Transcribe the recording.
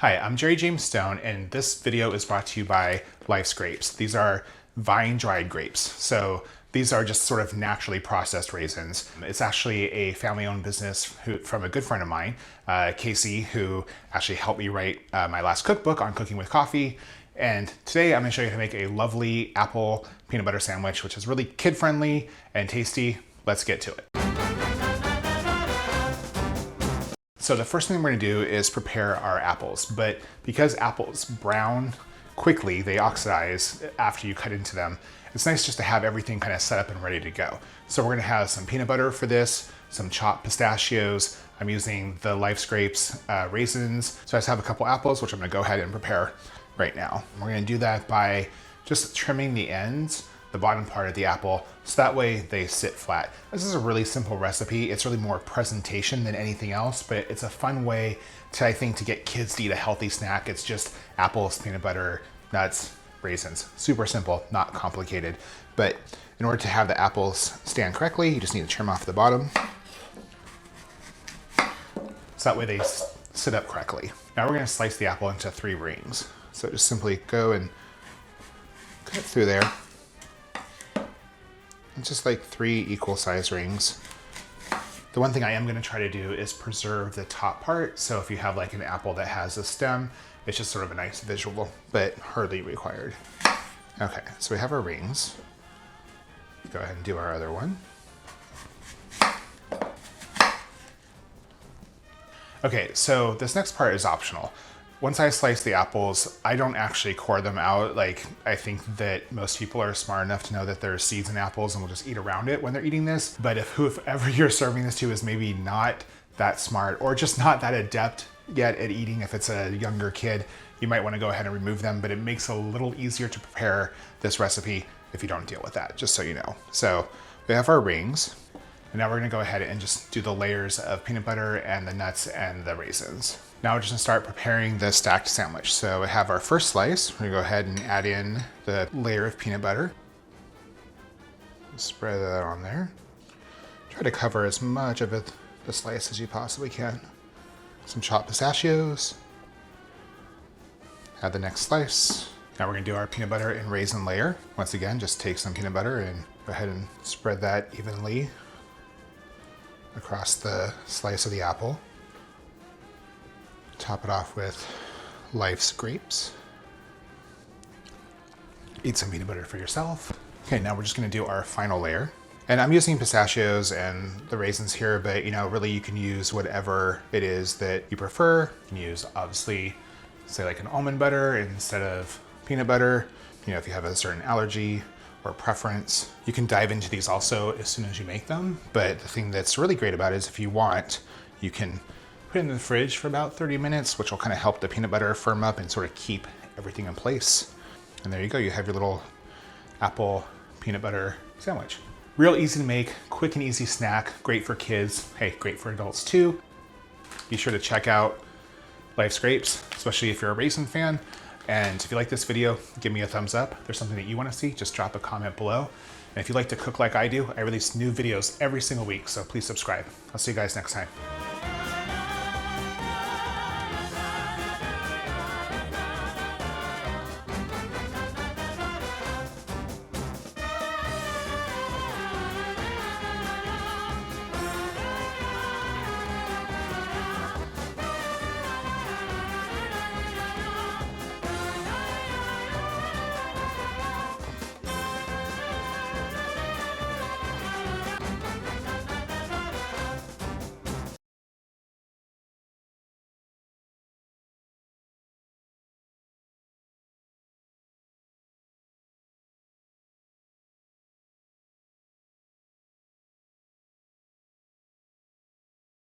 Hi, I'm Jerry James Stone, and this video is brought to you by Life's Grapes. These are vine-dried grapes. So these are just sort of naturally processed raisins. It's actually a family-owned business from a good friend of mine, Casey, who actually helped me write my last cookbook on cooking with coffee. And today I'm gonna show you how to make a lovely apple peanut butter sandwich, which is really kid-friendly and tasty. Let's get to it. So the first thing we're gonna do is prepare our apples, but because apples brown quickly, they oxidize after you cut into them, it's nice just to have everything kind of set up and ready to go. So we're gonna have some peanut butter for this, some chopped pistachios. I'm using the Life's Grapes raisins. So I just have a couple apples, which I'm gonna go ahead and prepare right now. We're gonna do that by just trimming the ends, the bottom part of the apple, so that way they sit flat. This is a really simple recipe. It's really more presentation than anything else, but it's a fun way to, I think, to get kids to eat a healthy snack. It's just apples, peanut butter, nuts, raisins. Super simple, not complicated. But in order to have the apples stand correctly, you just need to trim off the bottom, so that way they sit up correctly. Now we're gonna slice the apple into 3 rings. So just simply go and cut through there. It's just like 3 equal size rings. The one thing I am gonna try to do is preserve the top part. So if you have like an apple that has a stem, it's just sort of a nice visual, but hardly required. Okay, so we have our rings. Go ahead and do our other one. Okay, so this next part is optional. Once I slice the apples, I don't actually core them out. Like, I think that most people are smart enough to know that there are seeds in apples and will just eat around it when they're eating this. But if whoever you're serving this to is maybe not that smart or just not that adept yet at eating, if it's a younger kid, you might want to go ahead and remove them, but it makes it a little easier to prepare this recipe if you don't deal with that, just so you know. So we have our rings, and now we're gonna go ahead and just do the layers of peanut butter and the nuts and the raisins. Now we're just gonna start preparing the stacked sandwich. So we have our first slice. We're gonna go ahead and add in the layer of peanut butter. Spread that on there. Try to cover as much of the slice as you possibly can. Some chopped pistachios. Add the next slice. Now we're gonna do our peanut butter and raisin layer. Once again, just take some peanut butter and go ahead and spread that evenly across the slice of the apple. Top it off with Life's Grapes. Eat some peanut butter for yourself. Okay, now we're just gonna do our final layer. And I'm using pistachios and the raisins here, but really you can use whatever it is that you prefer. You can use, obviously, say like an almond butter instead of peanut butter. If you have a certain allergy or preference. You can dive into these also as soon as you make them. But the thing that's really great about it is if you want, you can put it in the fridge for about 30 minutes, which will kind of help the peanut butter firm up and sort of keep everything in place. And there you go, you have your little apple peanut butter sandwich. Real easy to make, quick and easy snack, great for kids, hey, great for adults too. Be sure to check out Life's Grapes, especially if you're a raisin fan. And if you like this video, give me a thumbs up. If there's something that you want to see, just drop a comment below. And if you like to cook like I do, I release new videos every single week, so please subscribe. I'll see you guys next time.